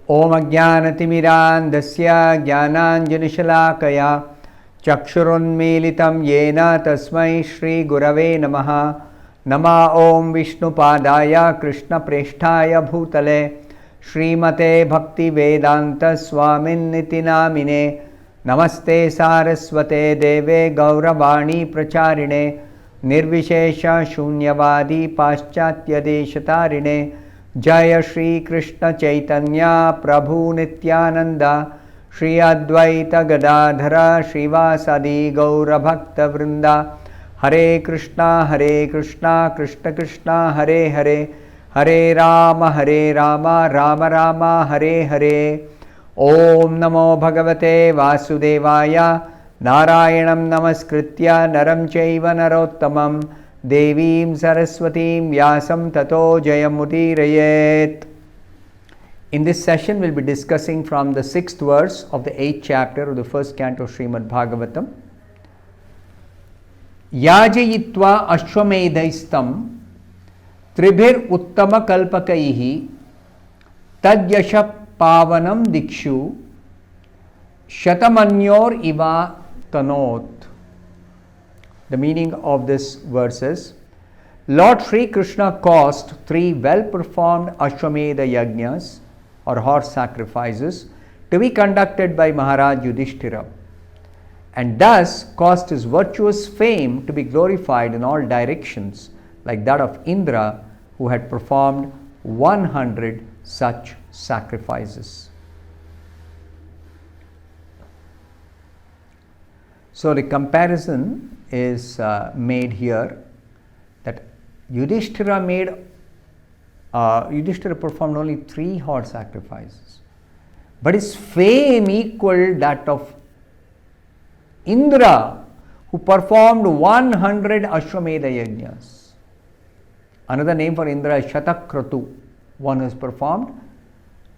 Om Ajnanatimirandasya Jnananjanishalaakaya Chakshurunmilitam Yena Tasmai Shri Gurave Namaha. Nama Om Vishnupadaya Krishna Presthaya Bhutale Srimate Bhaktivedanta Swamin Niti Namine. Namaste Saraswate Deve Gauravani Pracharine Nirvishesha Shunyavadi Paschatya Deshatarine. Jaya Shri Krishna Chaitanya Prabhu Nityananda Shri Advaita Gadadhara Srivasadi Gaura Bhakta Vrinda. Hare Krishna Krishna Krishna Hare Hare Hare Rama Rama Rama Hare Hare. Om Namo Bhagavate Vasudevaya Narayanam Namaskritya Naram Chaiva Narottamam Devim Saraswatim Vyasam Tato Jayamudirayet. In this session, we'll be discussing from the 6th verse of the 8th chapter of the first canto of Srimad Bhagavatam. Yajayitva Ashwamedaistam Tribhir Uttama Kalpakaihi Tadyasha Pavanam Dikshu Shatamanyor Iva Tanot. The meaning of this verse is, Lord Sri Krishna caused 3 well-performed Ashwamedha Yajnas or horse sacrifices to be conducted by Maharaj Yudhishthira, and thus caused his virtuous fame to be glorified in all directions, like that of Indra, who had performed 100 such sacrifices. So the comparison is made here that Yudhishthira performed only 3 horse sacrifices, but his fame equaled that of Indra, who performed 100 Ashwamedha Yajnas. Another name for Indra is Shatakratu, one who has performed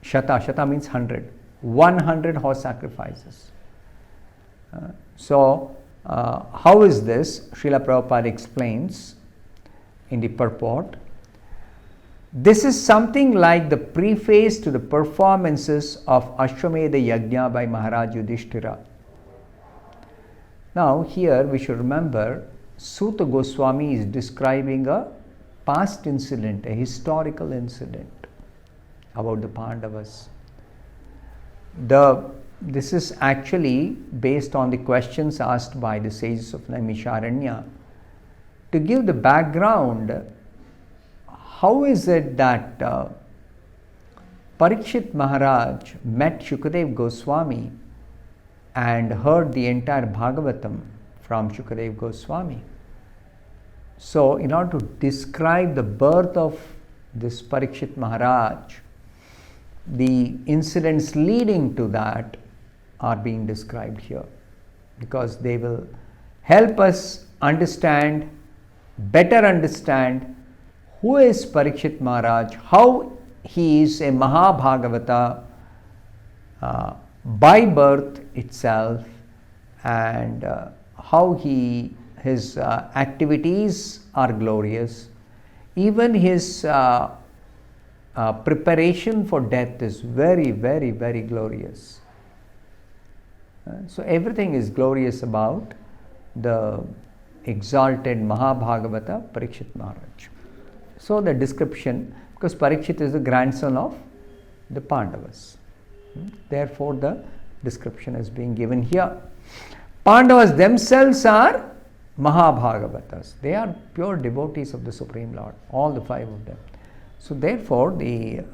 Shata means 100 horse sacrifices. How is this? Srila Prabhupada explains in the purport. This is something like the preface to the performances of Ashwamedha Yajna by Maharaj Yudhishthira. Now here we should remember, Suta Goswami is describing a past incident, a historical incident about the Pandavas. This is actually based on the questions asked by the sages of Naimisharanya. To give the background, how is it that Parikshit Maharaj met Shukadev Goswami and heard the entire Bhagavatam from Shukadev Goswami? So, in order to describe the birth of this Parikshit Maharaj, the incidents leading to that are being described here, because they will help us better understand who is Parikshit Maharaj, how he is a Mahabhagavata by birth itself, and how his activities are glorious. Even his preparation for death is very, very, very glorious. So everything is glorious about the exalted Mahabhagavata Parikshit Maharaj. So the description, because Parikshit is the grandson of the Pandavas, therefore the description is being given here. Pandavas themselves are Mahabhagavatas. They are pure devotees of the Supreme Lord, all the 5 of them. So therefore the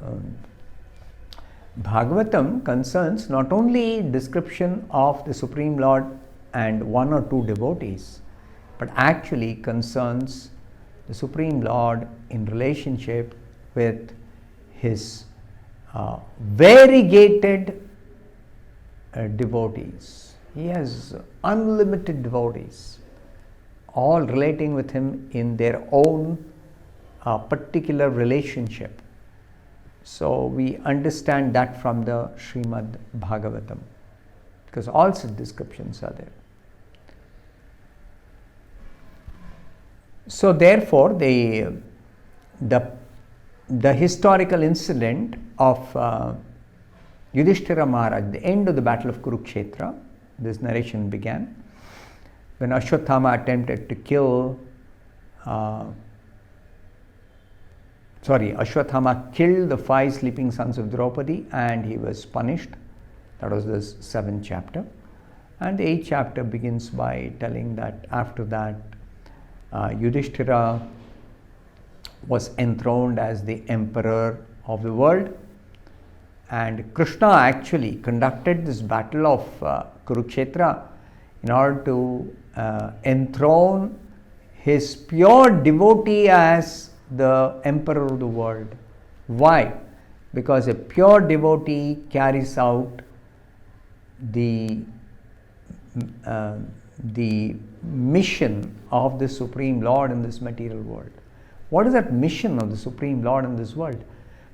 Bhagavatam concerns not only description of the Supreme Lord and 1 or 2 devotees, but actually concerns the Supreme Lord in relationship with his variegated devotees. He has unlimited devotees, all relating with him in their own particular relationship. So we understand that from the Srimad Bhagavatam, because all such descriptions are there. So therefore the historical incident of Yudhishthira Maharaj, the end of the battle of Kurukshetra, this narration began when Ashwatthama attempted to kill Ashwatthama killed the 5 sleeping sons of Draupadi and he was punished. That was the 7th chapter. And the 8th chapter begins by telling that after that Yudhishthira was enthroned as the emperor of the world, and Krishna actually conducted this battle of Kurukshetra in order to enthrone his pure devotee as the emperor of the world. Why? Because a pure devotee carries out the mission of the Supreme Lord in this material world. What is that mission of the Supreme Lord in this world?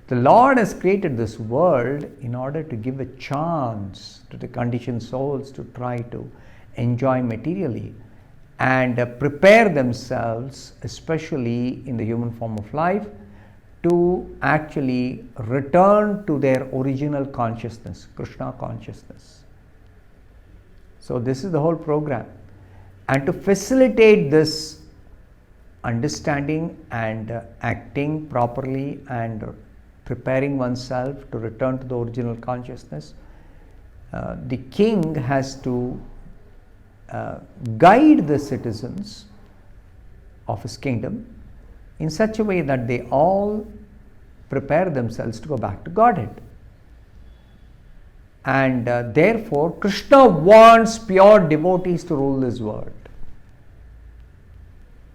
The Lord has created this world in order to give a chance to the conditioned souls to try to enjoy materially and prepare themselves, especially in the human form of life, to actually return to their original consciousness, Krishna consciousness. So this is the whole program. And to facilitate this understanding and acting properly and preparing oneself to return to the original consciousness, the king has to guide the citizens of his kingdom in such a way that they all prepare themselves to go back to Godhead. And therefore, Krishna wants pure devotees to rule this world.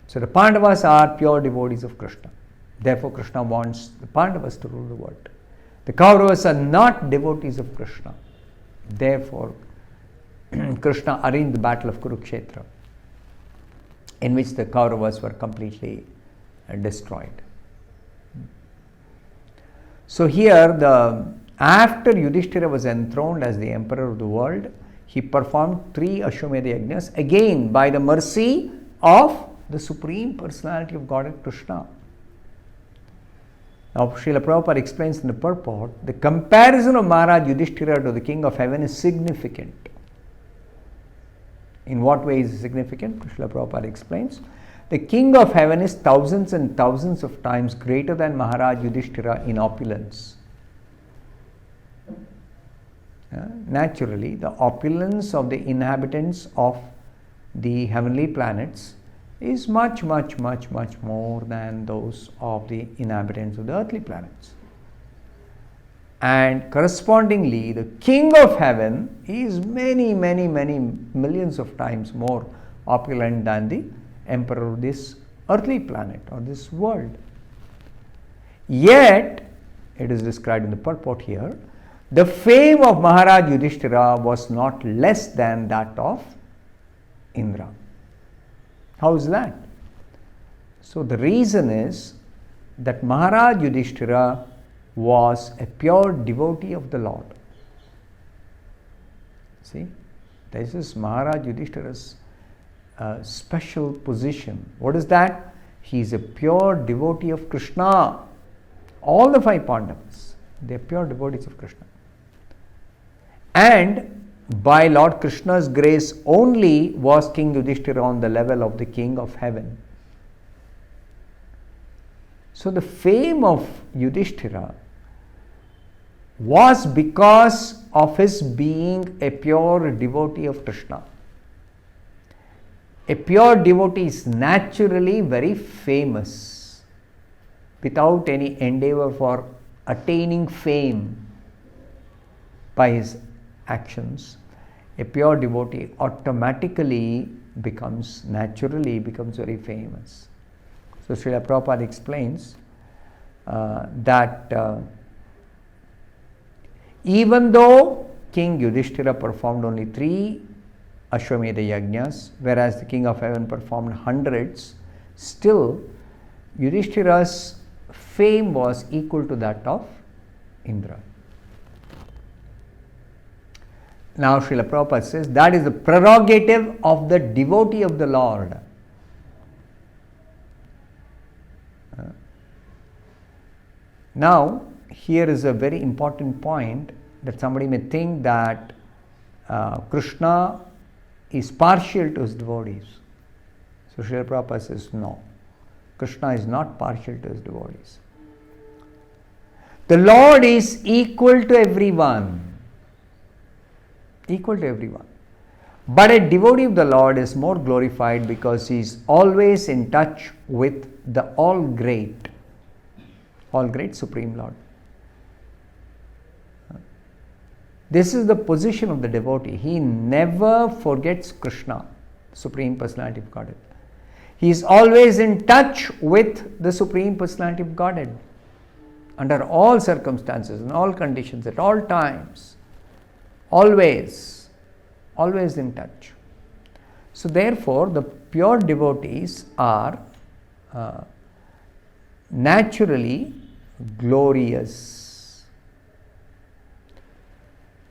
So the Pandavas are pure devotees of Krishna. Therefore, Krishna wants the Pandavas to rule the world. The Kauravas are not devotees of Krishna. Therefore, Krishna arranged the battle of Kurukshetra, in which the Kauravas were completely destroyed. So here, after Yudhishthira was enthroned as the emperor of the world, he performed 3 Ashwamedha Yajnas, again by the mercy of the Supreme Personality of Godhead Krishna. Now, Srila Prabhupada explains in the purport, the comparison of Maharaj Yudhishthira to the king of heaven is significant. In what way is it significant? Srila Prabhupada explains, the king of heaven is thousands and thousands of times greater than Maharaj Yudhishthira in opulence. Naturally, the opulence of the inhabitants of the heavenly planets is much, much, much, much more than those of the inhabitants of the earthly planets. And correspondingly, the king of heaven is many, many, many millions of times more opulent than the emperor of this earthly planet or this world. Yet, it is described in the purport here, the fame of Maharaj Yudhishthira was not less than that of Indra. How is that? So the reason is that Maharaj Yudhishthira was a pure devotee of the Lord. See, this is Maharaj Yudhishthira's special position. What is that? He is a pure devotee of Krishna. All the 5 Pandavas, they are pure devotees of Krishna. And by Lord Krishna's grace only was King Yudhishthira on the level of the king of heaven. So the fame of Yudhishthira was because of his being a pure devotee of Krishna. A pure devotee is naturally very famous without any endeavor for attaining fame by his actions. A pure devotee automatically naturally becomes very famous. So Srila Prabhupada explains that even though King Yudhishthira performed only 3 Ashwamedha Yajnas, whereas the king of heaven performed hundreds, still Yudhishthira's fame was equal to that of Indra. Now Srila Prabhupada says that is the prerogative of the devotee of the Lord. Now here is a very important point, that somebody may think that Krishna is partial to his devotees. So Srila Prabhupada says, no, Krishna is not partial to his devotees. The Lord is equal to everyone. Equal to everyone. But a devotee of the Lord is more glorified because he is always in touch with the all great Supreme Lord. This is the position of the devotee. He never forgets Krishna, Supreme Personality of Godhead. He is always in touch with the Supreme Personality of Godhead under all circumstances, in all conditions, at all times. Always in touch. So therefore, the pure devotees are naturally glorious.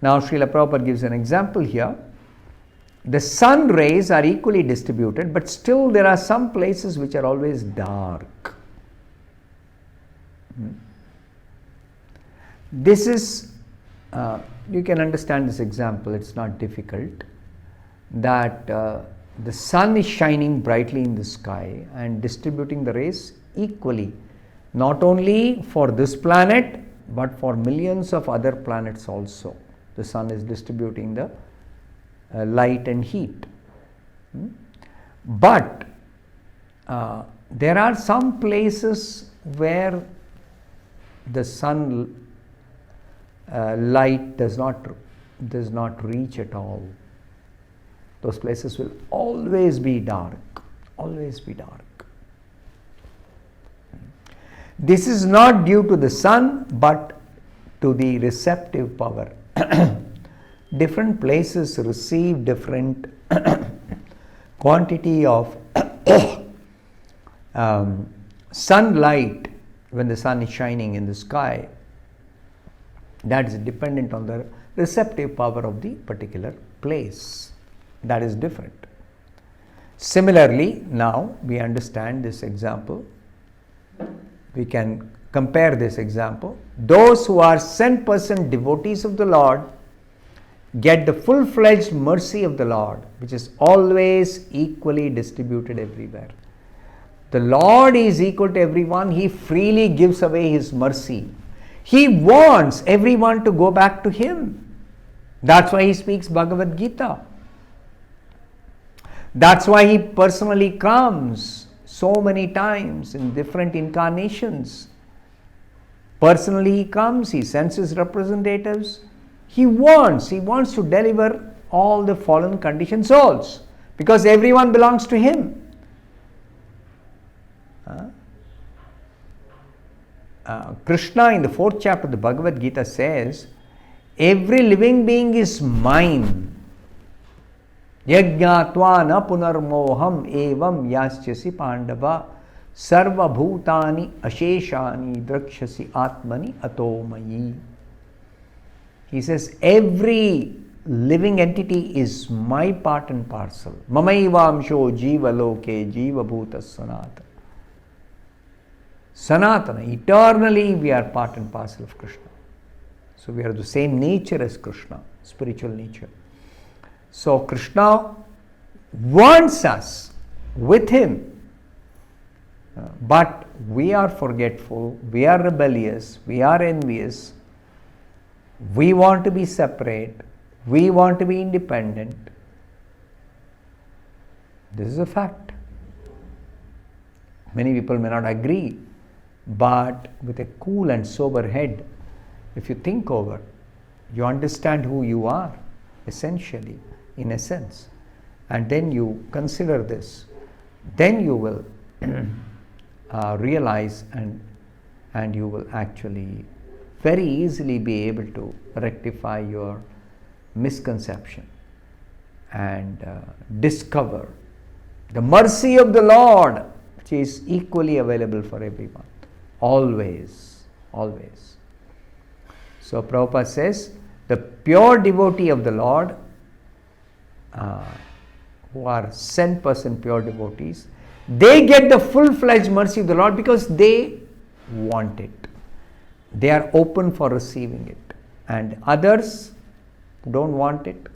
Now Srila Prabhupada gives an example here. The sun rays are equally distributed, but still there are some places which are always dark. This is, you can understand this example, it's not difficult, that the sun is shining brightly in the sky and distributing the rays equally, not only for this planet, but for millions of other planets also. The sun is distributing the light and heat. But there are some places where the sun light does not reach at all. Those places will always be dark. Always be dark. This is not due to the sun, but to the receptive power. Different places receive different quantity of sunlight when the sun is shining in the sky. That is dependent on the receptive power of the particular place. That is different. Similarly, now we understand this example. We can compare this example. Those who are 100% devotees of the Lord get the full-fledged mercy of the Lord, which is always equally distributed everywhere. The Lord is equal to everyone. He freely gives away His mercy. He wants everyone to go back to Him. That's why He speaks Bhagavad Gita. That's why He personally comes so many times in different incarnations. Personally He comes, He sends His representatives. He wants to deliver all the fallen conditioned souls because everyone belongs to Him. Krishna in the 4th chapter of the Bhagavad Gita says, every living being is mine. Yajñātvā na punarmoham evam yasyasi pandava sarva bhutani asheshani drakshasi atmani atomayi. He says, every living entity is my part and parcel. Mamaivamsho jiva loke jiva bhuta sanatana. Sanatana, eternally we are part and parcel of Krishna. So we are the same nature as Krishna, spiritual nature. So Krishna wants us with Him, but we are forgetful, we are rebellious, we are envious, we want to be separate, we want to be independent. This is a fact. Many people may not agree, but with a cool and sober head, if you think over, you understand who you are, essentially, in a sense, and then you consider this, then you will realize and you will actually very easily be able to rectify your misconception and discover the mercy of the Lord, which is equally available for everyone. Always. So Prabhupada says, the pure devotee of the Lord, who are 100% pure devotees, they get the full-fledged mercy of the Lord because they want it. They are open for receiving it. And others who don't want it,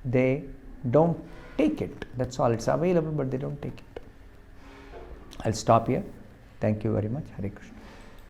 they don't take it. That's all. It's available, but they don't take it. I'll stop here. Thank you very much. Hare Krishna.